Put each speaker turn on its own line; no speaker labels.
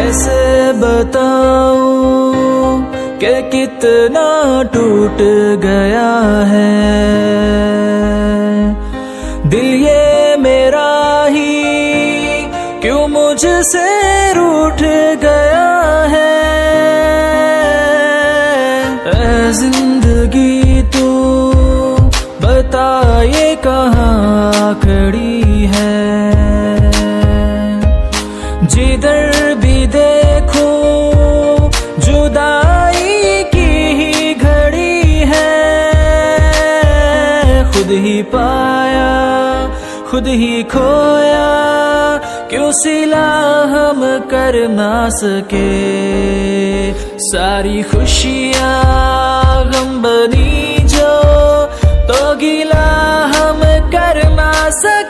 कैसे बताऊं कि कितना टूट गया है दिल ये मेरा ही, क्यों मुझसे रूठ गया है। ऐ जिंदगी तू बता ये कहाँ खड़ी है, जिधर भी देखूं जुदाई की ही घड़ी है। खुद ही पाया खुद ही खोया, क्यों सिला हम कर ना सके। सारी खुशियाँ गम बनी जो, तो गिला हम कर ना सके।